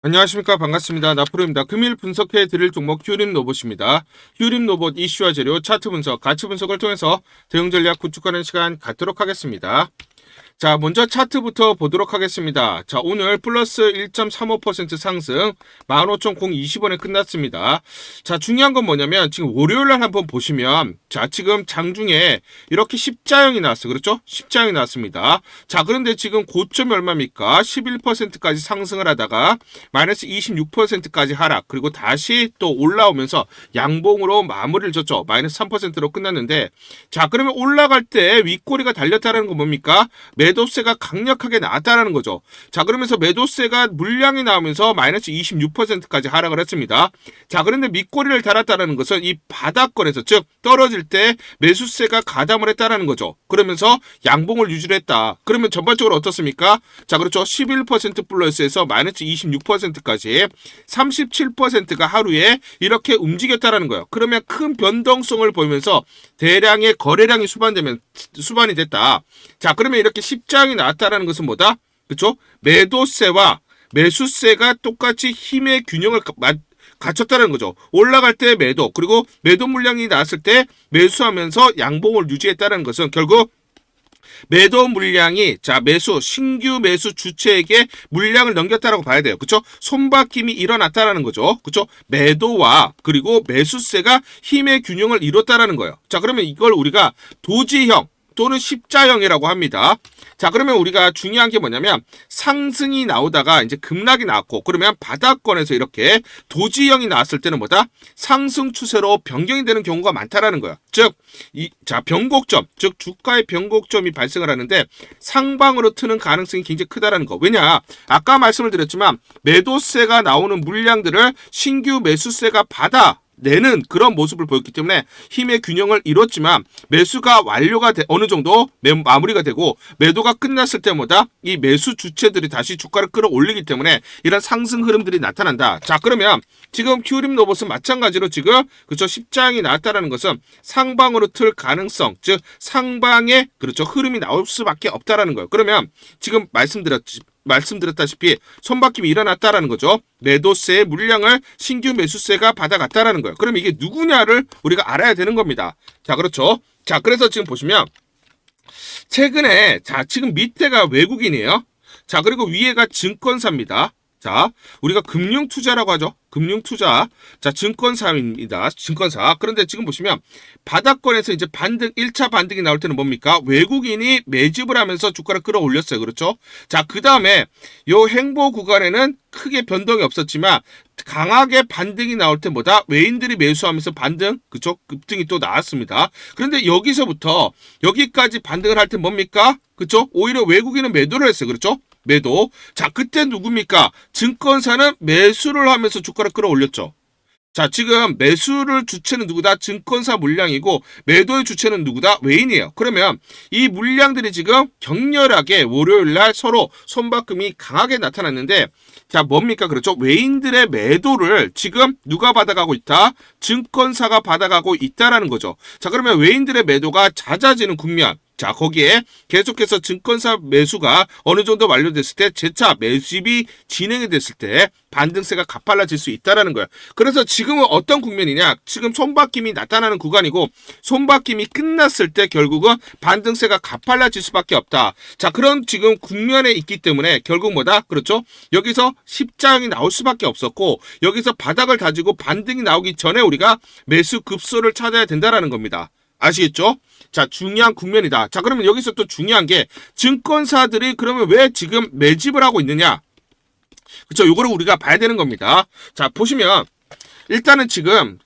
안녕하십니까. 반갑습니다. 나프로입니다. 금일 분석해 드릴 종목 휴림 로봇입니다. 휴림 로봇 이슈와 재료, 차트 분석, 가치 분석을 통해서 대응 전략 구축하는 시간 갖도록 하겠습니다. 자, 먼저 차트부터 보도록 하겠습니다. 자, 오늘 플러스 1.35% 상승 15,020원에 끝났습니다. 자, 중요한 건 뭐냐면 지금 월요일날 한번 보시면 자, 지금 장중에 이렇게 십자형이 나왔어요. 그렇죠? 십자형이 나왔습니다. 자, 그런데 지금 고점이 얼마입니까? 11%까지 상승을 하다가 마이너스 26%까지 하락, 그리고 다시 또 올라오면서 양봉으로 마무리를 줬죠. 마이너스 3%로 끝났는데, 자, 그러면 올라갈 때 윗꼬리가 달렸다는 건 뭡니까? 매도세가 강력하게 나왔다는 거죠. 자, 그러면서 매도세가 물량이 나오면서 마이너스 26%까지 하락을 했습니다. 자, 그런데 밑꼬리를 달았다는 것은 이 바닥권에서, 즉 떨어질 때 매수세가 가담을 했다는 거죠. 그러면서 양봉을 유지를 했다. 그러면 전반적으로 어떻습니까? 자, 그렇죠. 11% 플러스에서 마이너스 26%까지 37%가 하루에 이렇게 움직였다는 거예요. 그러면 큰 변동성을 보이면서 대량의 거래량이 수반이 됐다. 자, 그러면 이렇게 십자형이 나왔다는 것은 뭐다? 그렇죠? 매도세와 매수세가 똑같이 힘의 균형을 갖췄다는 거죠. 올라갈 때 매도, 그리고 매도 물량이 나왔을 때 매수하면서 양봉을 유지했다는 것은 결국 매도 물량이 신규 매수 주체에게 물량을 넘겼다라고 봐야 돼요. 그렇죠? 손바뀜이 일어났다라는 거죠. 그렇죠? 매도와 그리고 매수세가 힘의 균형을 이뤘다라는 거예요. 자, 그러면 이걸 우리가 도지형 또는 십자형이라고 합니다. 자, 그러면 우리가 중요한 게 뭐냐면 상승이 나오다가 이제 급락이 나왔고, 그러면 바닥권에서 이렇게 도지형이 나왔을 때는 뭐다? 상승 추세로 변경이 되는 경우가 많다라는 거예요. 즉, 변곡점, 즉 주가의 변곡점이 발생을 하는데 상방으로 트는 가능성이 굉장히 크다라는 거. 왜냐? 아까 말씀을 드렸지만 매도세가 나오는 물량들을 신규 매수세가 내는 그런 모습을 보였기 때문에 힘의 균형을 이뤘지만 매수가 완료가 어느 정도 마무리가 되고 매도가 끝났을 때마다 이 매수 주체들이 다시 주가를 끌어올리기 때문에 이런 상승 흐름들이 나타난다. 자, 그러면 지금 휴림 로봇은 마찬가지로 지금 그렇죠, 십자형이 나왔다는 것은 상방으로 틀 가능성, 즉 상방의 그렇죠 흐름이 나올 수밖에 없다라는 거예요. 그러면 지금 말씀드렸다시피 손바뀜이 일어났다라는 거죠. 매도세의 물량을 신규 매수세가 받아갔다라는 거예요. 그럼 이게 누구냐를 우리가 알아야 되는 겁니다. 자, 그렇죠. 자, 그래서 지금 보시면 최근에 지금 밑에가 외국인이에요. 자, 그리고 위에가 증권사입니다. 자, 우리가 금융투자라고 하죠. 금융투자. 자, 증권사입니다. 증권사. 그런데 지금 보시면 바닥권에서 이제 1차 반등이 나올 때는 뭡니까? 외국인이 매집을 하면서 주가를 끌어올렸어요. 그렇죠? 자, 그 다음에 요 행보 구간에는 크게 변동이 없었지만 강하게 반등이 나올 때보다 외인들이 매수하면서 그쵸? 급등이 또 나왔습니다. 그런데 여기서부터 여기까지 반등을 할 때 뭡니까? 그쵸? 오히려 외국인은 매도를 했어요. 그렇죠? 매도. 자, 그때 누굽니까? 증권사는 매수를 하면서 주가를 끌어올렸죠. 자, 지금 매수를 주체는 누구다? 증권사 물량이고 매도의 주체는 누구다? 외인이에요. 그러면 이 물량들이 지금 격렬하게 월요일날 서로 손바꿈이 강하게 나타났는데, 자, 뭡니까? 그렇죠? 외인들의 매도를 지금 누가 받아가고 있다? 증권사가 받아가고 있다라는 거죠. 자, 그러면 외인들의 매도가 잦아지는 국면. 자, 거기에 계속해서 증권사 매수가 어느 정도 완료됐을 때 재차 매집이 진행이 됐을 때 반등세가 가팔라질 수 있다라는 거예요. 그래서 지금은 어떤 국면이냐? 지금 손바뀜이 나타나는 구간이고 손바뀜이 끝났을 때 결국은 반등세가 가팔라질 수밖에 없다. 자, 그런 지금 국면에 있기 때문에 결국 뭐다? 그렇죠? 여기서 십자형이 나올 수밖에 없었고 여기서 바닥을 다지고 반등이 나오기 전에 우리가 매수 급소를 찾아야 된다라는 겁니다. 아시겠죠? 자, 중요한 국면이다. 자, 그러면 여기서 또 중요한 게 증권사들이 그러면 왜 지금 매집을 하고 있느냐? 그렇죠? 요거를 우리가 봐야 되는 겁니다. 자, 보시면 일단은 지금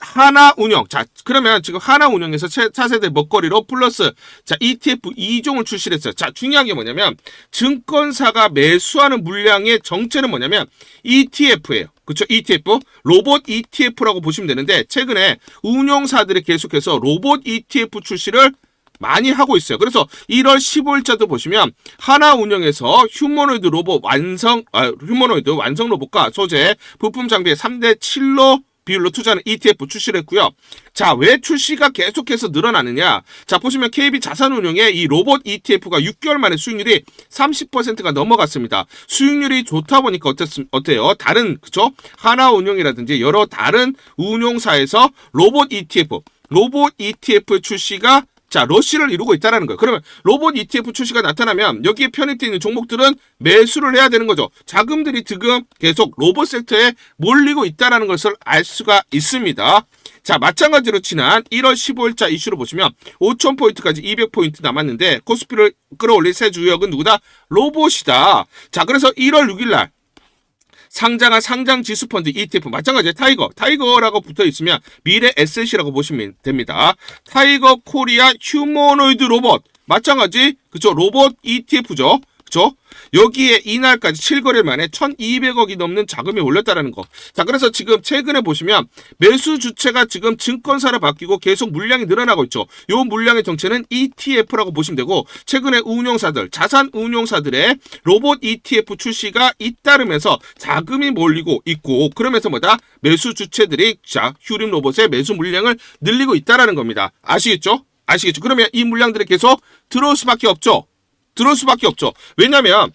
하나운용. 자, 그러면 지금 하나운용에서 차세대 먹거리로 플러스 ETF 2종을 출시를 했어요. 자, 중요한 게 뭐냐면 증권사가 매수하는 물량의 정체는 뭐냐면 ETF예요. 그렇죠? ETF, 로봇 ETF라고 보시면 되는데 최근에 운용사들이 계속해서 로봇 ETF 출시를 많이 하고 있어요. 그래서 1월 15일자도 보시면 하나운용에서 휴머노이드 완성 로봇과 소재, 부품 장비의 3대 7로 비율로 투자하는 ETF 출시를 했고요. 자, 왜 출시가 계속해서 늘어나느냐? 자, 보시면 KB 자산운용의 이 로봇 ETF가 6개월 만에 수익률이 30%가 넘어갔습니다. 수익률이 좋다 보니까 어때요? 다른, 그쵸? 하나운용이라든지 여러 다른 운용사에서 로봇 ETF 출시가 자, 러쉬를 이루고 있다는 거예요. 그러면 로봇 ETF 출시가 나타나면 여기에 편입되어 있는 종목들은 매수를 해야 되는 거죠. 자금들이 지금 계속 로봇 섹터에 몰리고 있다는 것을 알 수가 있습니다. 자, 마찬가지로 지난 1월 15일자 이슈로 보시면 5,000포인트까지 200포인트 남았는데 코스피를 끌어올릴 새 주역은 누구다? 로봇이다. 자, 그래서 1월 6일날 상장한 상장지수펀드 ETF 마찬가지에 타이거라고 붙어있으면 미래 에셋이라고 보시면 됩니다. 타이거 코리아 휴머노이드 로봇 마찬가지 그쵸 로봇 ETF죠. 그쵸? 여기에 이날까지 7거래일 만에 1,200억이 넘는 자금이 올렸다라는 거. 자, 그래서 지금 최근에 보시면 매수 주체가 지금 증권사로 바뀌고 계속 물량이 늘어나고 있죠. 요 물량의 정체는 ETF라고 보시면 되고 최근에 운용사들, 자산 운용사들의 로봇 ETF 출시가 잇따르면서 자금이 몰리고 있고 그러면서 뭐다? 매수 주체들이 자, 휴림 로봇의 매수 물량을 늘리고 있다라는 겁니다. 아시겠죠? 그러면 이 물량들이 계속 들어올 수밖에 없죠. 왜냐면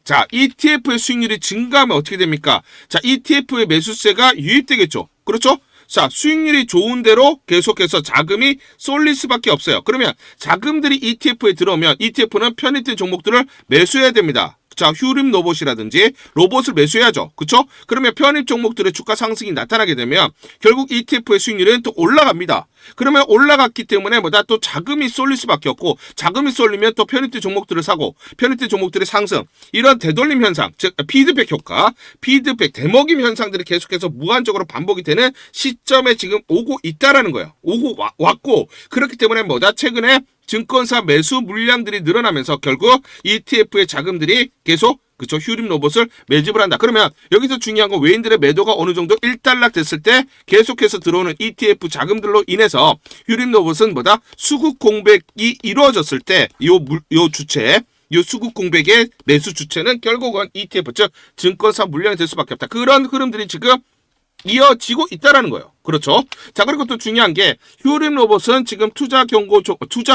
자, ETF의 수익률이 증가하면 어떻게 됩니까? 자, ETF의 매수세가 유입되겠죠. 그렇죠? 자, 수익률이 좋은 대로 계속해서 자금이 쏠릴 수밖에 없어요. 그러면 자금들이 ETF에 들어오면 ETF는 편입된 종목들을 매수해야 됩니다. 자, 휴림 로봇이라든지 로봇을 매수해야죠. 그쵸? 그러면 편입 종목들의 주가 상승이 나타나게 되면 결국 ETF의 수익률은 또 올라갑니다. 그러면 올라갔기 때문에 뭐다 또 자금이 쏠릴 수밖에 없고 자금이 쏠리면 또 편입된 종목들을 사고 편입된 종목들의 상승 이런 되돌림 현상 즉 피드백 효과 대먹임 현상들이 계속해서 무한적으로 반복이 되는 시점에 지금 오고 있다라는 거예요. 왔고 그렇기 때문에 뭐다 최근에 증권사 매수 물량들이 늘어나면서 결국 ETF의 자금들이 계속 그쵸 휴림 로봇을 매집을 한다. 그러면 여기서 중요한 건 외인들의 매도가 어느 정도 일단락 됐을 때 계속해서 들어오는 ETF 자금들로 인해서 휴림 로봇은 뭐다 수급 공백이 이루어졌을 때 요 수급 공백의 매수 주체는 결국은 ETF 즉 증권사 물량이 될 수밖에 없다. 그런 흐름들이 지금 이어지고 있다라는 거예요. 그렇죠? 자, 그리고 또 중요한 게 휴림 로봇은 지금 투자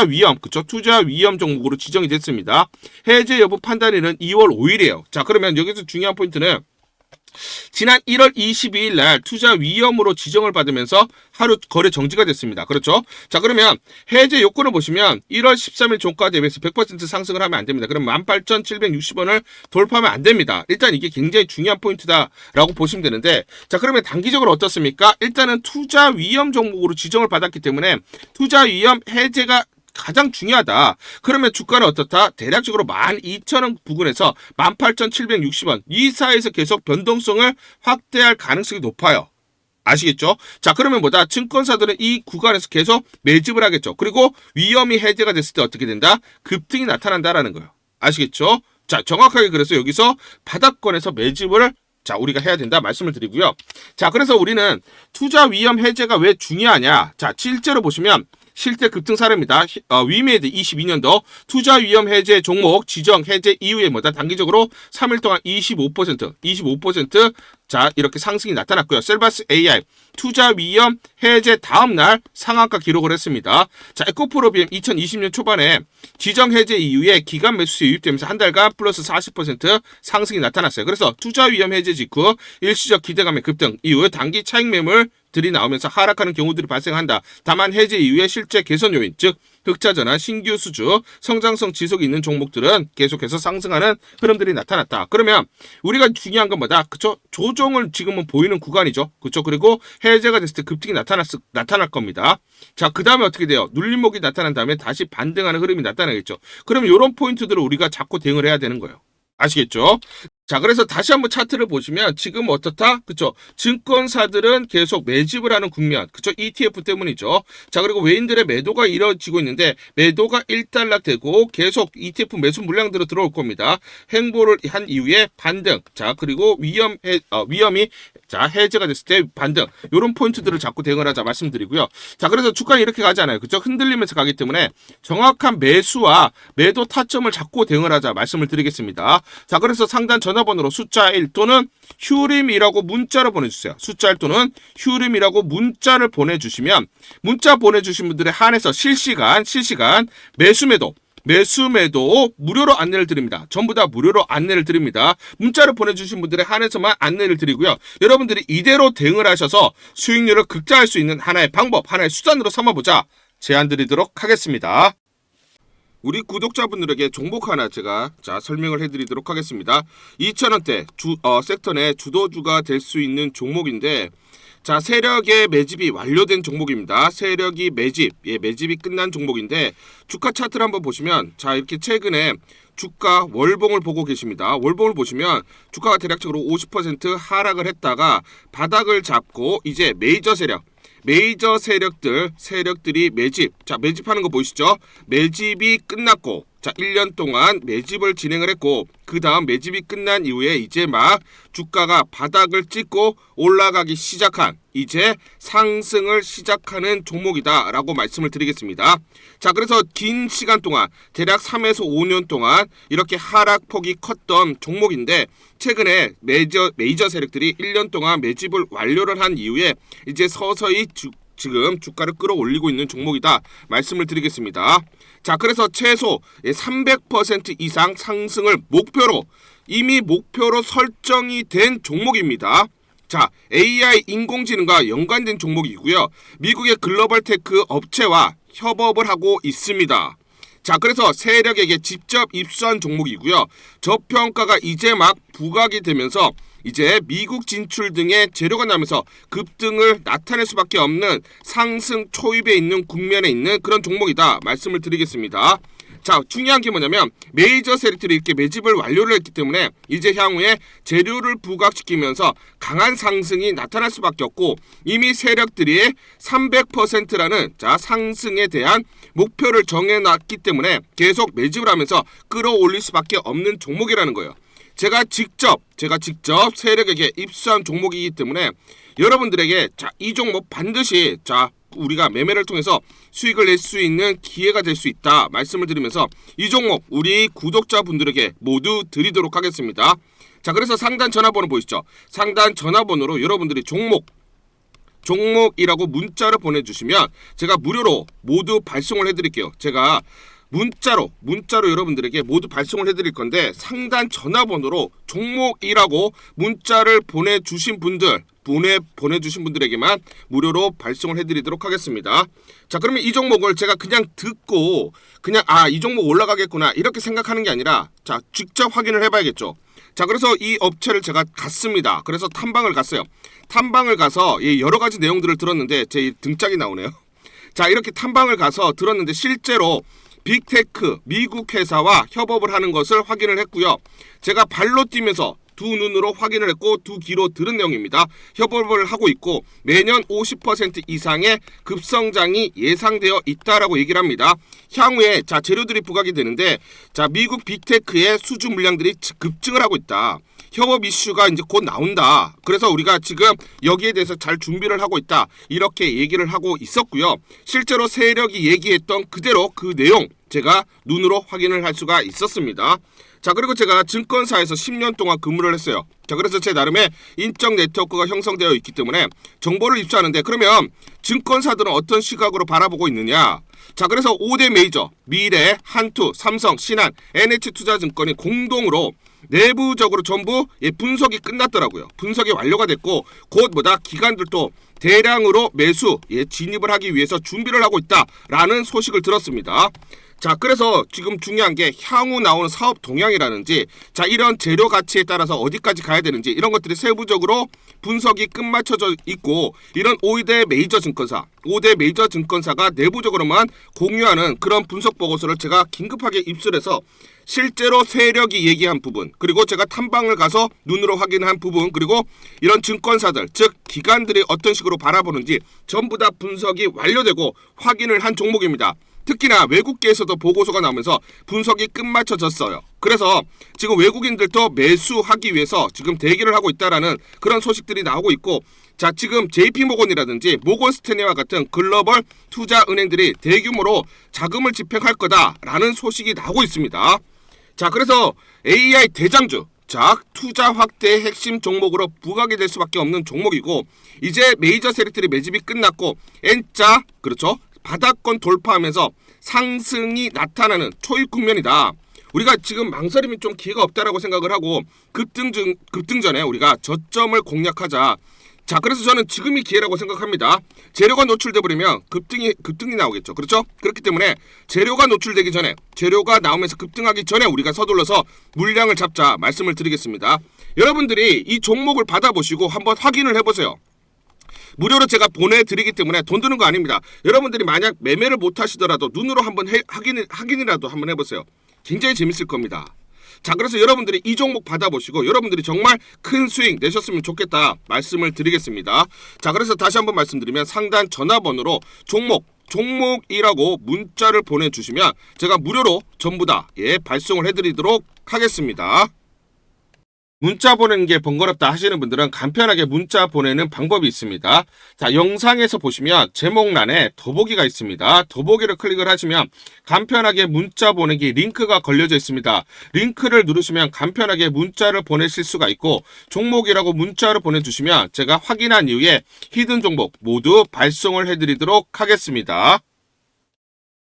위험 종목으로 지정이 됐습니다. 해제 여부 판단일은 2월 5일이에요. 자, 그러면 여기서 중요한 포인트는 지난 1월 22일 날 투자 위험으로 지정을 받으면서 하루 거래 정지가 됐습니다. 그렇죠? 자, 그러면 해제 요건을 보시면 1월 13일 종가 대비해서 100% 상승을 하면 안 됩니다. 그럼 18,760원을 돌파하면 안 됩니다. 일단 이게 굉장히 중요한 포인트다라고 보시면 되는데 자, 그러면 단기적으로 어떻습니까? 일단은 투자 위험 종목으로 지정을 받았기 때문에 투자 위험 해제가 가장 중요하다. 그러면 주가는 어떻다? 대략적으로 12,000원 부근에서 18,760원 이 사이에서 계속 변동성을 확대할 가능성이 높아요. 아시겠죠? 자, 그러면 뭐다? 증권사들은 이 구간에서 계속 매집을 하겠죠. 그리고 위험이 해제가 됐을 때 어떻게 된다? 급등이 나타난다라는 거예요. 아시겠죠? 자, 정확하게 그래서 여기서 바닥권에서 매집을 자, 우리가 해야 된다 말씀을 드리고요. 자, 그래서 우리는 투자 위험 해제가 왜 중요하냐? 자, 실제로 보시면 실제 급등 사례입니다. 위메드 22년도 투자 위험 해제 종목 지정 해제 이후에 뭐다 단기적으로 3일 동안 25% 자, 이렇게 상승이 나타났고요. 셀바스 AI 투자 위험 해제 다음날 상한가 기록을 했습니다. 자, 에코프로비엠 2020년 초반에 지정 해제 이후에 기간 매수세 유입되면서 한 달간 플러스 40% 상승이 나타났어요. 그래서 투자 위험 해제 직후 일시적 기대감의 급등 이후 단기 차익 매물들이 나오면서 하락하는 경우들이 발생한다. 다만 해제 이후에 실제 개선 요인 즉 흑자 전환, 신규 수주, 성장성 지속이 있는 종목들은 계속해서 상승하는 흐름들이 나타났다. 그러면 우리가 중요한 건 뭐다? 그쵸? 조정을 지금은 보이는 구간이죠. 그쵸? 그리고 해제가 됐을 때 급등이 나타날 겁니다. 자, 그 다음에 어떻게 돼요? 눌림목이 나타난 다음에 다시 반등하는 흐름이 나타나겠죠. 그럼 이런 포인트들을 우리가 잡고 대응을 해야 되는 거예요. 아시겠죠? 자, 그래서 다시 한번 차트를 보시면 지금 어떻다? 그쵸? 증권사들은 계속 매집을 하는 국면. 그쵸? ETF 때문이죠. 자, 그리고 외인들의 매도가 이루어지고 있는데 매도가 일단락되고 계속 ETF 매수 물량들로 들어올 겁니다. 행보를 한 이후에 반등. 자, 그리고 위험이 자, 해제가 됐을 때 반등. 요런 포인트들을 잡고 대응을 하자 말씀드리고요. 자, 그래서 주가는 이렇게 가지 않아요. 그쵸? 흔들리면서 가기 때문에 정확한 매수와 매도 타점을 잡고 대응을 하자 말씀을 드리겠습니다. 자, 그래서 상단 전환 전화번호로 숫자 1 또는 휴림이라고 문자를 보내주세요. 숫자 1 또는 휴림이라고 문자를 보내주시면 문자 보내주신 분들에 한해서 실시간 매수매도 무료로 안내를 드립니다. 전부 다 무료로 안내를 드립니다. 문자를 보내주신 분들에 한해서만 안내를 드리고요. 여러분들이 이대로 대응을 하셔서 수익률을 극대화할 수 있는 하나의 방법, 하나의 수단으로 삼아보자 제안 드리도록 하겠습니다. 우리 구독자분들에게 종목 하나 제가 설명을 해드리도록 하겠습니다. 2,000원대 섹터 내 주도주가 될 수 있는 종목인데 세력의 매집이 완료된 종목입니다. 세력이 매집이 끝난 종목인데 주가 차트를 한번 보시면 이렇게 최근에 주가 월봉을 보고 계십니다. 월봉을 보시면 주가가 대략적으로 50% 하락을 했다가 바닥을 잡고 이제 메이저 세력들이 매집하는 거 보이시죠? 매집이 끝났고 1년 동안 매집을 진행을 했고 그 다음 매집이 끝난 이후에 이제 막 주가가 바닥을 찍고 올라가기 시작한 이제 상승을 시작하는 종목이다 라고 말씀을 드리겠습니다. 그래서 긴 시간 동안 대략 3에서 5년 동안 이렇게 하락폭이 컸던 종목인데 최근에 메이저 세력들이 1년 동안 매집을 완료를 한 이후에 이제 서서히 지금 주가를 끌어올리고 있는 종목이다 말씀을 드리겠습니다. 그래서 최소 300% 이상 상승을 이미 목표로 설정이 된 종목입니다. AI 인공지능과 연관된 종목이고요. 미국의 글로벌 테크 업체와 협업을 하고 있습니다. 그래서 세력에게 직접 입수한 종목이고요. 저평가가 이제 막 부각이 되면서 이제 미국 진출 등의 재료가 나면서 급등을 나타낼 수밖에 없는 상승 초입에 있는 국면에 있는 그런 종목이다 말씀을 드리겠습니다. 중요한 게 뭐냐면 메이저 세력들이 이렇게 매집을 완료를 했기 때문에 이제 향후에 재료를 부각시키면서 강한 상승이 나타날 수밖에 없고 이미 세력들이 300%라는 상승에 대한 목표를 정해놨기 때문에 계속 매집을 하면서 끌어올릴 수밖에 없는 종목이라는 거예요. 제가 직접 세력에게 입수한 종목이기 때문에 여러분들에게 이 종목 반드시 우리가 매매를 통해서 수익을 낼 수 있는 기회가 될 수 있다 말씀을 드리면서 이 종목 우리 구독자분들에게 모두 드리도록 하겠습니다. 그래서 상단 전화번호 보이시죠? 상단 전화번호로 여러분들이 종목이라고 문자를 보내주시면 제가 무료로 모두 발송을 해드릴게요. 제가 문자로 여러분들에게 모두 발송을 해드릴 건데 상단 전화번호로 종목이라고 문자를 보내주신 분들에게만 무료로 발송을 해드리도록 하겠습니다. 그러면 이 종목을 제가 그냥 듣고 이 종목 올라가겠구나 이렇게 생각하는 게 아니라 직접 확인을 해봐야겠죠. 그래서 이 업체를 제가 갔습니다. 그래서 탐방을 갔어요. 탐방을 가서 여러 가지 내용들을 들었는데 제 등짝이 나오네요. 이렇게 탐방을 가서 들었는데 실제로 빅테크 미국 회사와 협업을 하는 것을 확인을 했고요. 제가 발로 뛰면서 두 눈으로 확인을 했고 두 귀로 들은 내용입니다. 협업을 하고 있고 매년 50% 이상의 급성장이 예상되어 있다라고 얘기를 합니다. 향후에 재료들이 부각이 되는데 미국 빅테크의 수주 물량들이 급증을 하고 있다. 협업 이슈가 이제 곧 나온다. 그래서 우리가 지금 여기에 대해서 잘 준비를 하고 있다. 이렇게 얘기를 하고 있었고요. 실제로 세력이 얘기했던 그대로 그 내용 제가 눈으로 확인을 할 수가 있었습니다. 그리고 제가 증권사에서 10년 동안 근무를 했어요. 그래서 제 나름의 인적 네트워크가 형성되어 있기 때문에 정보를 입수하는데 그러면 증권사들은 어떤 시각으로 바라보고 있느냐? 그래서 5대 메이저 미래, 한투, 삼성, 신한, NH투자증권이 공동으로 내부적으로 전부 분석이 끝났더라고요. 분석이 완료가 됐고 곧 기관들도 대량으로 매수 진입을 하기 위해서 준비를 하고 있다라는 소식을 들었습니다. 그래서 지금 중요한 게 향후 나오는 사업 동향이라든지 이런 재료 가치에 따라서 어디까지 가야 되는지 이런 것들이 세부적으로 분석이 끝마쳐져 있고 이런 5대 메이저 증권사가 내부적으로만 공유하는 그런 분석 보고서를 제가 긴급하게 입수해서 실제로 세력이 얘기한 부분 그리고 제가 탐방을 가서 눈으로 확인한 부분 그리고 이런 증권사들 즉 기관들이 어떤 식으로 바라보는지 전부 다 분석이 완료되고 확인을 한 종목입니다. 특히나 외국계에서도 보고서가 나오면서 분석이 끝마쳐졌어요. 그래서 지금 외국인들도 매수하기 위해서 지금 대기를 하고 있다라는 그런 소식들이 나오고 있고 지금 JP모건이라든지 모건스탠리와 같은 글로벌 투자 은행들이 대규모로 자금을 집행할 거다라는 소식이 나오고 있습니다. 그래서 AI 대장주 자, 투자 확대의 핵심 종목으로 부각이 될 수밖에 없는 종목이고, 이제 메이저 세력들의 매집이 끝났고 N자, 그렇죠, 바닥권 돌파하면서 상승이 나타나는 초입 국면이다. 우리가 지금 망설임이 좀 기회가 없다라고 생각을 하고 급등 전에 우리가 저점을 공략하자. 자, 그래서 저는 지금이 기회라고 생각합니다. 재료가 노출돼 버리면 급등이 나오겠죠. 그렇죠? 그렇기 때문에 재료가 노출되기 전에, 재료가 나오면서 급등하기 전에 우리가 서둘러서 물량을 잡자 말씀을 드리겠습니다. 여러분들이 이 종목을 받아보시고 한번 확인을 해보세요. 무료로 제가 보내드리기 때문에 돈 드는 거 아닙니다. 여러분들이 만약 매매를 못 하시더라도 눈으로 한번 확인이라도 한번 해보세요. 굉장히 재밌을 겁니다. 자, 그래서 여러분들이 이 종목 받아보시고 여러분들이 정말 큰 수익 내셨으면 좋겠다 말씀을 드리겠습니다. 자, 그래서 다시 한번 말씀드리면 상단 전화번호로 종목이라고 문자를 보내주시면 제가 무료로 전부 다 발송을 해드리도록 하겠습니다. 문자 보내는 게 번거롭다 하시는 분들은 간편하게 문자 보내는 방법이 있습니다. 자, 영상에서 보시면 제목란에 더보기가 있습니다. 더보기를 클릭을 하시면 간편하게 문자 보내기 링크가 걸려져 있습니다. 링크를 누르시면 간편하게 문자를 보내실 수가 있고, 종목이라고 문자를 보내주시면 제가 확인한 이후에 히든 종목 모두 발송을 해드리도록 하겠습니다.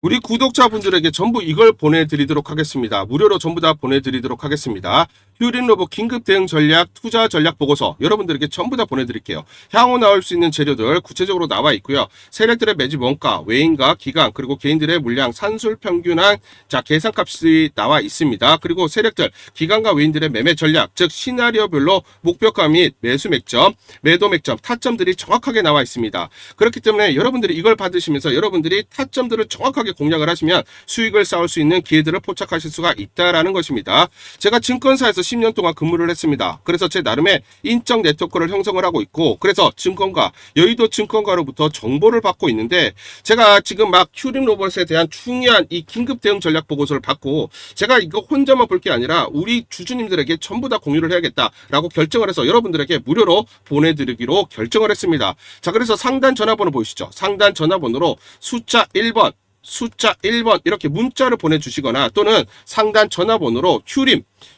우리 구독자분들에게 전부 이걸 보내드리도록 하겠습니다. 무료로 전부 다 보내드리도록 하겠습니다. 휴림로봇 긴급 대응 전략, 투자 전략 보고서 여러분들에게 전부 다 보내드릴게요. 향후 나올 수 있는 재료들 구체적으로 나와 있고요. 세력들의 매집 원가, 외인과 기간, 그리고 개인들의 물량, 산술 평균한 계산값이 나와 있습니다. 그리고 세력들, 기간과 외인들의 매매 전략, 즉 시나리오별로 목표가 및 매수 맥점, 매도 맥점, 타점들이 정확하게 나와 있습니다. 그렇기 때문에 여러분들이 이걸 받으시면서 여러분들이 타점들을 정확하게 공략을 하시면 수익을 쌓을 수 있는 기회들을 포착하실 수가 있다라는 것입니다. 제가 증권사에서 10년 동안 근무를 했습니다. 그래서 제 나름의 인적 네트워크를 형성을 하고 있고, 그래서 증권가, 여의도 증권가로부터 정보를 받고 있는데, 제가 지금 막 휴림로봇에 대한 중요한 이 긴급 대응 전략 보고서를 받고 제가 이거 혼자만 볼 게 아니라 우리 주주님들에게 전부 다 공유를 해야겠다라고 결정을 해서 여러분들에게 무료로 보내드리기로 결정을 했습니다. 자, 그래서 상단 전화번호 보이시죠? 상단 전화번호로 숫자 1번 이렇게 문자를 보내주시거나 또는 상단 전화번호로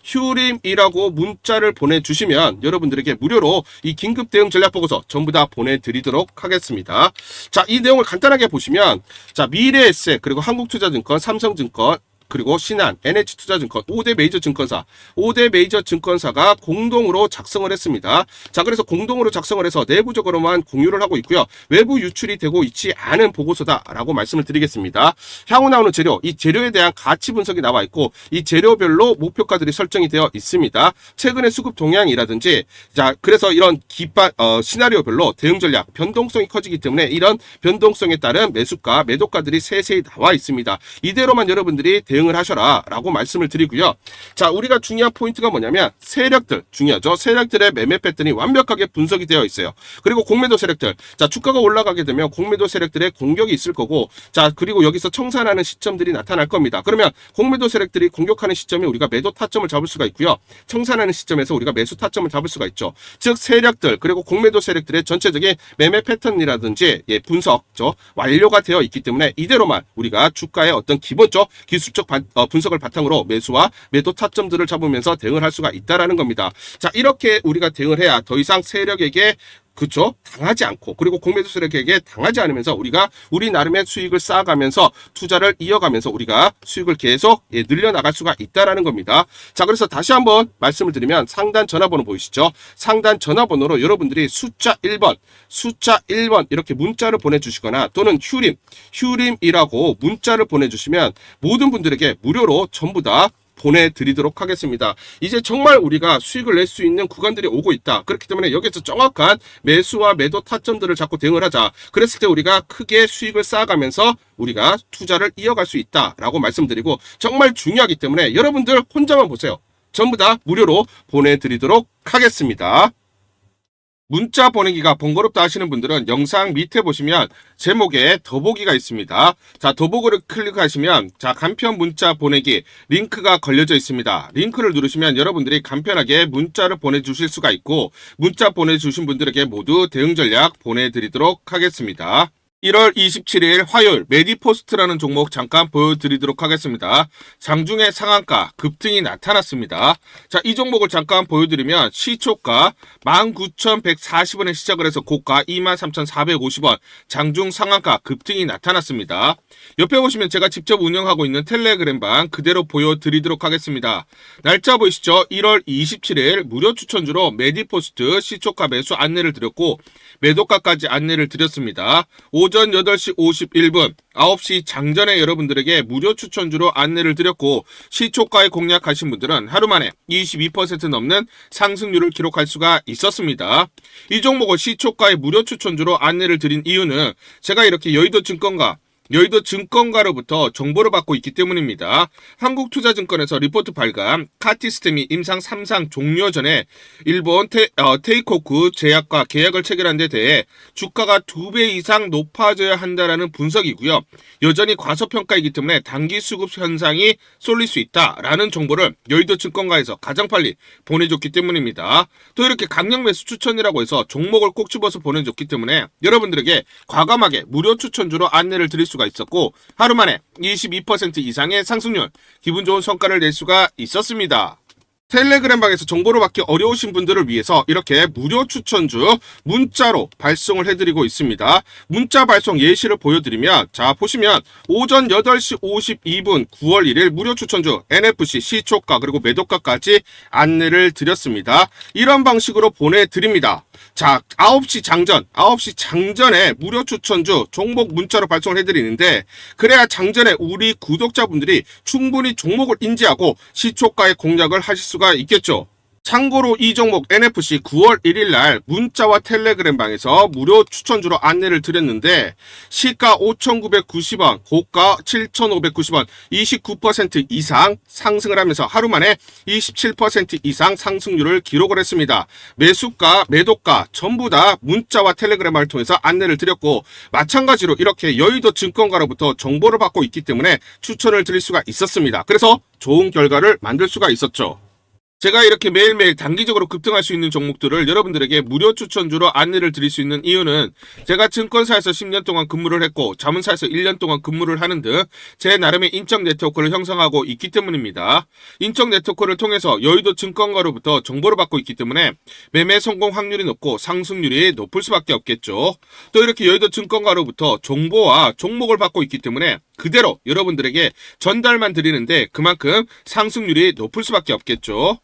휴림이라고 문자를 보내주시면 여러분들에게 무료로 이 긴급 대응 전략 보고서 전부 다 보내드리도록 하겠습니다. 자, 이 내용을 간단하게 보시면, 자, 미래에셋, 그리고 한국투자증권, 삼성증권, 그리고 신한, NH투자증권, 5대 메이저 증권사가 공동으로 작성을 했습니다. 자, 그래서 공동으로 작성을 해서 내부적으로만 공유를 하고 있고요. 외부 유출이 되고 있지 않은 보고서다라고 말씀을 드리겠습니다. 향후 나오는 재료, 이 재료에 대한 가치 분석이 나와 있고, 이 재료별로 목표가들이 설정이 되어 있습니다. 최근의 수급 동향이라든지, 자, 그래서 이런 시나리오별로 대응 전략, 변동성이 커지기 때문에 이런 변동성에 따른 매수가, 매도가들이 세세히 나와 있습니다. 이대로만 여러분들이 대응을 하셔라 라고 말씀을 드리고요. 자, 우리가 중요한 포인트가 뭐냐면 세력들 중요하죠. 세력들의 매매 패턴이 완벽하게 분석이 되어 있어요. 그리고 공매도 세력들, 자, 주가가 올라가게 되면 공매도 세력들의 공격이 있을 거고, 자, 그리고 여기서 청산하는 시점들이 나타날 겁니다. 그러면 공매도 세력들이 공격하는 시점에 우리가 매도 타점을 잡을 수가 있고요. 청산하는 시점에서 우리가 매수 타점을 잡을 수가 있죠. 즉 세력들, 그리고 공매도 세력들의 전체적인 매매 패턴이라든지 분석 완료가 되어 있기 때문에 이대로만 우리가 주가의 어떤 기본적 기술적 분석을 바탕으로 매수와 매도 타점들을 잡으면서 대응을 할 수가 있다라는 겁니다. 자, 이렇게 우리가 대응을 해야 더 이상 세력에게 당하지 않고, 그리고 공매도 세력에게 당하지 않으면서 우리 나름의 수익을 쌓아가면서 투자를 이어가면서 우리가 수익을 계속 늘려나갈 수가 있다라는 겁니다. 자, 그래서 다시 한번 말씀을 드리면 상단 전화번호 보이시죠? 상단 전화번호로 여러분들이 숫자 1번 이렇게 문자를 보내주시거나 또는 휴림이라고 문자를 보내주시면 모든 분들에게 무료로 전부 다 보내드리도록 하겠습니다. 이제 정말 우리가 수익을 낼 수 있는 구간들이 오고 있다. 그렇기 때문에 여기서 정확한 매수와 매도 타점들을 잡고 대응을 하자. 그랬을 때 우리가 크게 수익을 쌓아가면서 우리가 투자를 이어갈 수 있다라고 말씀드리고, 정말 중요하기 때문에 여러분들 혼자만 보세요. 전부 다 무료로 보내드리도록 하겠습니다. 문자 보내기가 번거롭다 하시는 분들은 영상 밑에 보시면 제목에 더보기가 있습니다. 자, 더보기를 클릭하시면 간편 문자 보내기 링크가 걸려져 있습니다. 링크를 누르시면 여러분들이 간편하게 문자를 보내주실 수가 있고, 문자 보내주신 분들에게 모두 대응 전략 보내드리도록 하겠습니다. 1월 27일 화요일 메디포스트라는 종목 잠깐 보여드리도록 하겠습니다. 장중에 상한가 급등이 나타났습니다. 자, 이 종목을 잠깐 보여드리면 시초가 19,140원에 시작을 해서 고가 23,450원, 장중 상한가 급등이 나타났습니다. 옆에 보시면 제가 직접 운영하고 있는 텔레그램방 그대로 보여드리도록 하겠습니다. 날짜 보이시죠? 1월 27일 무료 추천주로 메디포스트 시초가 매수 안내를 드렸고 매도가까지 안내를 드렸습니다. 오전 8시 51분 9시 장전에 여러분들에게 무료 추천주로 안내를 드렸고 시초가에 공략하신 분들은 하루 만에 22% 넘는 상승률을 기록할 수가 있었습니다. 이 종목을 시초가에 무료 추천주로 안내를 드린 이유는 제가 이렇게 여의도 증권가로부터 정보를 받고 있기 때문입니다. 한국투자증권에서 리포트 발간 카티스템이 임상 3상 종료 전에 일본 테이코쿠 제약과 계약을 체결한 데 대해 주가가 2배 이상 높아져야 한다는 분석이고요. 여전히 과소평가이기 때문에 단기 수급 현상이 쏠릴 수 있다라는 정보를 여의도 증권가에서 가장 빨리 보내줬기 때문입니다. 또 이렇게 강력 매수 추천이라고 해서 종목을 꼭 집어서 보내줬기 때문에 여러분들에게 과감하게 무료 추천주로 안내를 드릴 수가 있었고 하루 만에 22% 이상의 상승률, 기분 좋은 성과를 낼 수가 있었습니다. 텔레그램방에서 정보를 받기 어려우신 분들을 위해서 이렇게 무료 추천주 문자로 발송을 해드리고 있습니다. 문자 발송 예시를 보여드리면 자 보시면 오전 8시 52분 9월 1일 무료 추천주 NFC 시초가 그리고 매도가까지 안내를 드렸습니다. 이런 방식으로 보내드립니다. 자 9시 장전에 무료 추천주 종목 문자로 발송을 해드리는데 그래야 장전에 우리 구독자분들이 충분히 종목을 인지하고 시초가의 공략을 하실 수가 있겠죠. 참고로 이 종목 NFC 9월 1일 날 문자와 텔레그램방에서 무료 추천주로 안내를 드렸는데 시가 5,990원, 고가 7,590원, 29% 이상 상승을 하면서 하루 만에 27% 이상 상승률을 기록을 했습니다. 매수가, 매도가 전부 다 문자와 텔레그램을 통해서 안내를 드렸고 마찬가지로 이렇게 여의도 증권가로부터 정보를 받고 있기 때문에 추천을 드릴 수가 있었습니다. 그래서 좋은 결과를 만들 수가 있었죠. 제가 이렇게 매일매일 단기적으로 급등할 수 있는 종목들을 여러분들에게 무료 추천주로 안내를 드릴 수 있는 이유는 제가 증권사에서 10년 동안 근무를 했고 자문사에서 1년 동안 근무를 하는 등 제 나름의 인적 네트워크를 형성하고 있기 때문입니다. 인적 네트워크를 통해서 여의도 증권가로부터 정보를 받고 있기 때문에 매매 성공 확률이 높고 상승률이 높을 수밖에 없겠죠. 또 이렇게 여의도 증권가로부터 정보와 종목을 받고 있기 때문에 그대로 여러분들에게 전달만 드리는데 그만큼 상승률이 높을 수밖에 없겠죠.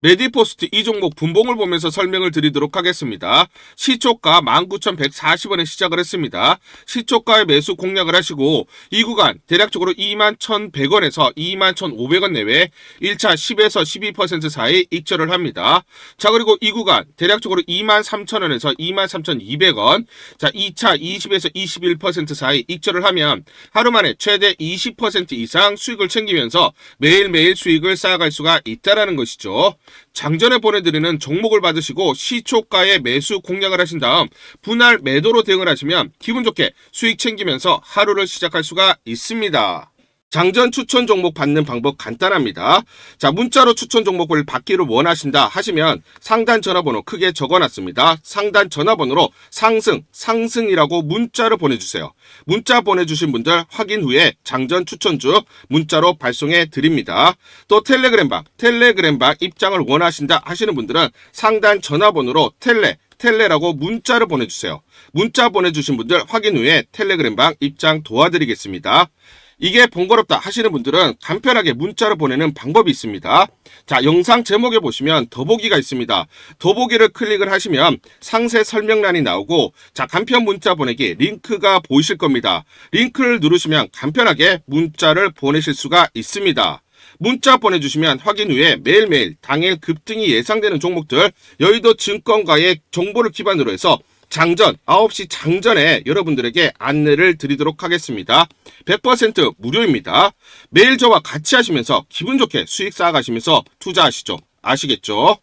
메디포스트 이 종목 분봉을 보면서 설명을 드리도록 하겠습니다. 시초가 19,140원에 시작을 했습니다. 시초가의 매수 공략을 하시고 이 구간 대략적으로 21,100원에서 21,500원 내외 1차 10에서 12% 사이 익절을 합니다. 자 그리고 이 구간 대략적으로 23,000원에서 23,200원 자 2차 20에서 21% 사이 익절을 하면 하루 만에 최대 20% 이상 수익을 챙기면서 매일매일 수익을 쌓아갈 수가 있다는 것이죠. 장전에 보내드리는 종목을 받으시고 시초가에 매수 공략을 하신 다음 분할 매도로 대응을 하시면 기분 좋게 수익 챙기면서 하루를 시작할 수가 있습니다. 장전 추천 종목 받는 방법 간단합니다. 자, 문자로 추천 종목을 받기를 원하신다 하시면 상단 전화번호 크게 적어놨습니다. 상단 전화번호로 상승이라고 문자를 보내주세요. 문자 보내주신 분들 확인 후에 장전 추천주 문자로 발송해 드립니다. 또 텔레그램방 입장을 원하신다 하시는 분들은 상단 전화번호로 텔레라고 문자를 보내주세요. 문자 보내주신 분들 확인 후에 텔레그램방 입장 도와드리겠습니다. 이게 번거롭다 하시는 분들은 간편하게 문자로 보내는 방법이 있습니다. 자, 영상 제목에 보시면 더보기가 있습니다. 더보기를 클릭을 하시면 상세 설명란이 나오고 자, 간편 문자 보내기 링크가 보이실 겁니다. 링크를 누르시면 간편하게 문자를 보내실 수가 있습니다. 문자 보내주시면 확인 후에 매일매일 당일 급등이 예상되는 종목들 여의도 증권가의 정보를 기반으로 해서 장전 9시 장전에 여러분들에게 안내를 드리도록 하겠습니다. 100% 무료입니다. 매일 저와 같이 하시면서 기분 좋게 수익 쌓아가시면서 투자하시죠. 아시겠죠?